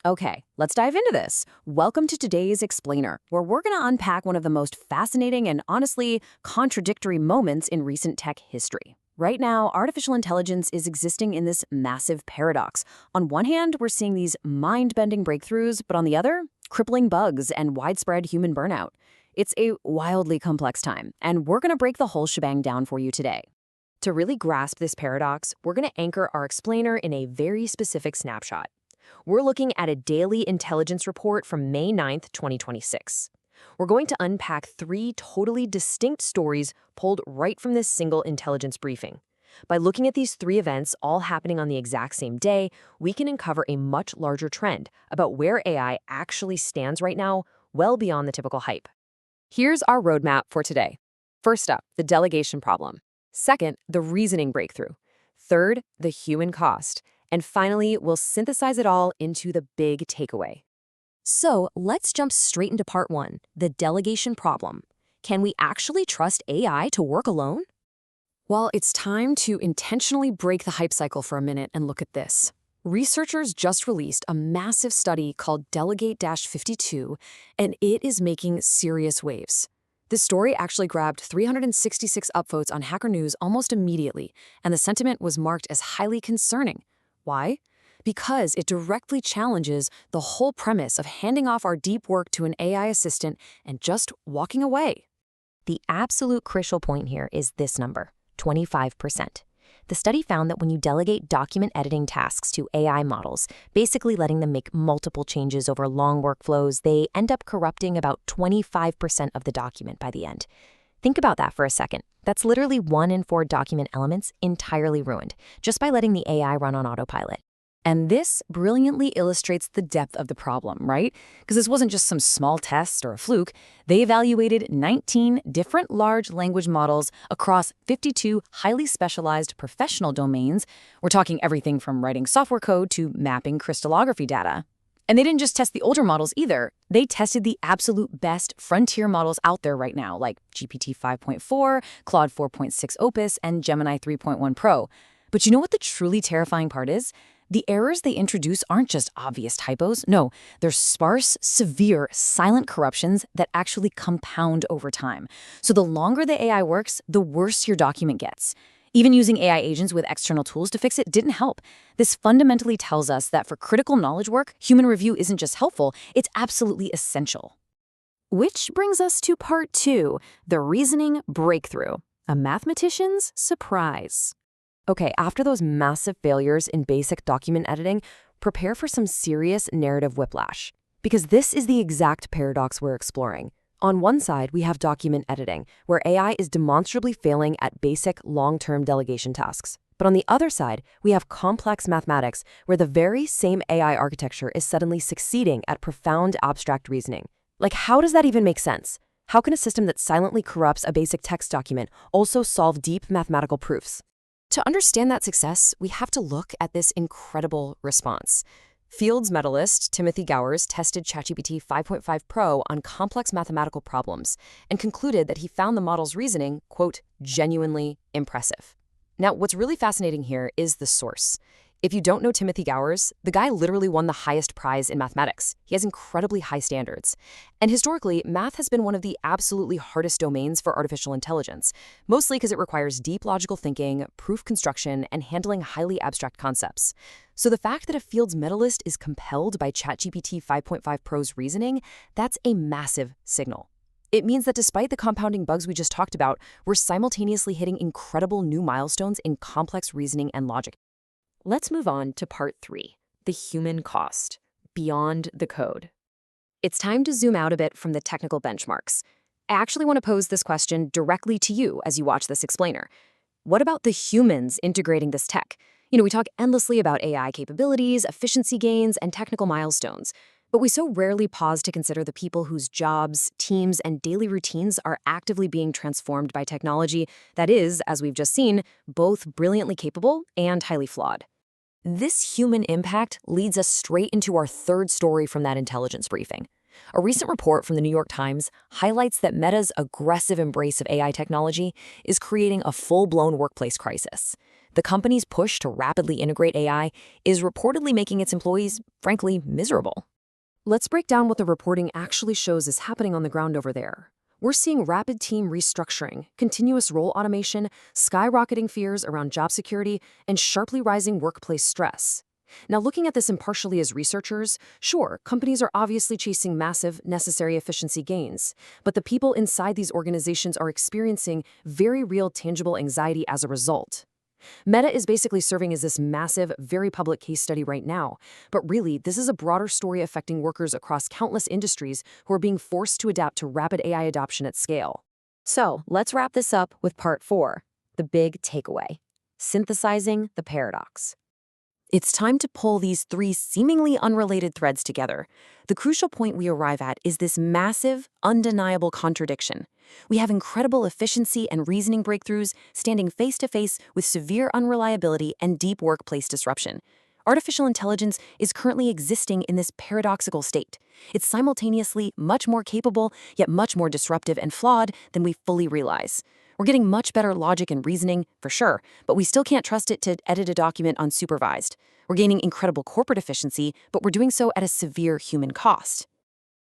Okay, let's dive into this. Welcome to today's Explainer, where we're going to unpack one of the most fascinating and honestly contradictory moments in recent tech history. Right now, artificial intelligence is existing in this massive paradox. On one hand, we're seeing these mind-bending breakthroughs, but on the other, crippling bugs and widespread human burnout. It's a wildly complex time, and we're going to break the whole shebang down for you today. To really grasp this paradox, we're going to anchor our explainer in a very specific snapshot. We're looking at a daily intelligence report from May 9th, 2026. We're going to unpack three totally distinct stories pulled right from this single intelligence briefing. By looking at these three events all happening on the exact same day, we can uncover a much larger trend about where AI actually stands right now, well beyond the typical hype. Here's our roadmap for today. First up, the delegation problem. Second, the reasoning breakthrough. Third, the human cost. And finally, we'll synthesize it all into the big takeaway. So let's jump straight into part one, the delegation problem. Can we actually trust AI to work alone? Well, it's time to intentionally break the hype cycle for a minute and look at this. Researchers just released a massive study called Delegate-52, and it is making serious waves. This story actually grabbed 366 upvotes on Hacker News almost immediately, and the sentiment was marked as highly concerning. Why? Because it directly challenges the whole premise of handing off our deep work to an AI assistant and just walking away. The absolute crucial point here is this number, 25%. The study found that when you delegate document editing tasks to AI models, basically letting them make multiple changes over long workflows, they end up corrupting about 25% of the document by the end. Think about that for a second. That's literally 1 in 4 document elements entirely ruined, just by letting the AI run on autopilot. And this brilliantly illustrates the depth of the problem, right? Because this wasn't just some small test or a fluke. They evaluated 19 different large language models across 52 highly specialized professional domains. We're talking everything from writing software code to mapping crystallography data. And they didn't just test the older models either. They tested the absolute best frontier models out there right now, like GPT 5.4, Claude 4.6 Opus, and Gemini 3.1 Pro. But you know what the truly terrifying part is? The errors they introduce aren't just obvious typos. No, they're sparse, severe, silent corruptions that actually compound over time. So the longer the AI works, the worse your document gets. Even using AI agents with external tools to fix it didn't help. This fundamentally tells us that for critical knowledge work, human review isn't just helpful, it's absolutely essential. Which brings us to part two, the reasoning breakthrough, a mathematician's surprise. Okay, after those massive failures in basic document editing, prepare for some serious narrative whiplash. Because this is the exact paradox we're exploring. On one side, we have document editing, where AI is demonstrably failing at basic, long-term delegation tasks. But on the other side, we have complex mathematics, where the very same AI architecture is suddenly succeeding at profound abstract reasoning. Like, how does that even make sense? How can a system that silently corrupts a basic text document also solve deep mathematical proofs? To understand that success, we have to look at this incredible response. Fields medalist Timothy Gowers tested ChatGPT 5.5 Pro on complex mathematical problems and concluded that he found the model's reasoning, quote, genuinely impressive. Now, what's really fascinating here is the source. If you don't know Timothy Gowers, the guy literally won the highest prize in mathematics. He has incredibly high standards. And historically, math has been one of the absolutely hardest domains for artificial intelligence, mostly because it requires deep logical thinking, proof construction, and handling highly abstract concepts. So the fact that a Fields medalist is compelled by ChatGPT 5.5 Pro's reasoning, that's a massive signal. It means that despite the compounding bugs we just talked about, we're simultaneously hitting incredible new milestones in complex reasoning and logic. Let's move on to part three, the human cost, beyond the code. It's time to zoom out a bit from the technical benchmarks. I actually want to pose this question directly to you as you watch this explainer. What about the humans integrating this tech? We talk endlessly about AI capabilities, efficiency gains, and technical milestones, but we so rarely pause to consider the people whose jobs, teams, and daily routines are actively being transformed by technology that is, as we've just seen, both brilliantly capable and highly flawed. This human impact leads us straight into our third story from that intelligence briefing. A recent report from the New York Times highlights that Meta's aggressive embrace of AI technology is creating a full-blown workplace crisis. The company's push to rapidly integrate AI is reportedly making its employees, frankly, miserable. Let's break down what the reporting actually shows is happening on the ground over there. We're seeing rapid team restructuring, continuous role automation, skyrocketing fears around job security, and sharply rising workplace stress. Now, looking at this impartially as researchers, sure, companies are obviously chasing massive, necessary efficiency gains, but the people inside these organizations are experiencing very real, tangible anxiety as a result. Meta is basically serving as this massive, very public case study right now, but really, this is a broader story affecting workers across countless industries who are being forced to adapt to rapid AI adoption at scale. So, let's wrap this up with part 4, the big takeaway: synthesizing the paradox. It's time to pull these 3 seemingly unrelated threads together. The crucial point we arrive at is this massive, undeniable contradiction. We have incredible efficiency and reasoning breakthroughs standing face to face with severe unreliability and deep workplace disruption. Artificial intelligence is currently existing in this paradoxical state. It's simultaneously much more capable, yet much more disruptive and flawed than we fully realize. We're getting much better logic and reasoning, for sure, but we still can't trust it to edit a document unsupervised. We're gaining incredible corporate efficiency, but we're doing so at a severe human cost.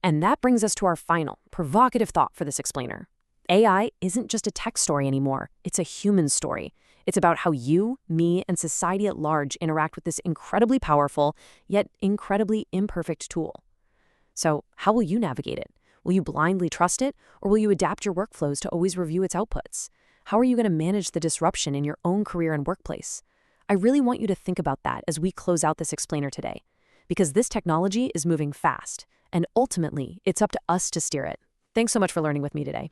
And that brings us to our final, provocative thought for this explainer. AI isn't just a tech story anymore, it's a human story. It's about how you, me, and society at large interact with this incredibly powerful, yet incredibly imperfect tool. So, how will you navigate it? Will you blindly trust it, or will you adapt your workflows to always review its outputs? How are you going to manage the disruption in your own career and workplace? I really want you to think about that as we close out this explainer today, because this technology is moving fast, and ultimately, it's up to us to steer it. Thanks so much for learning with me today.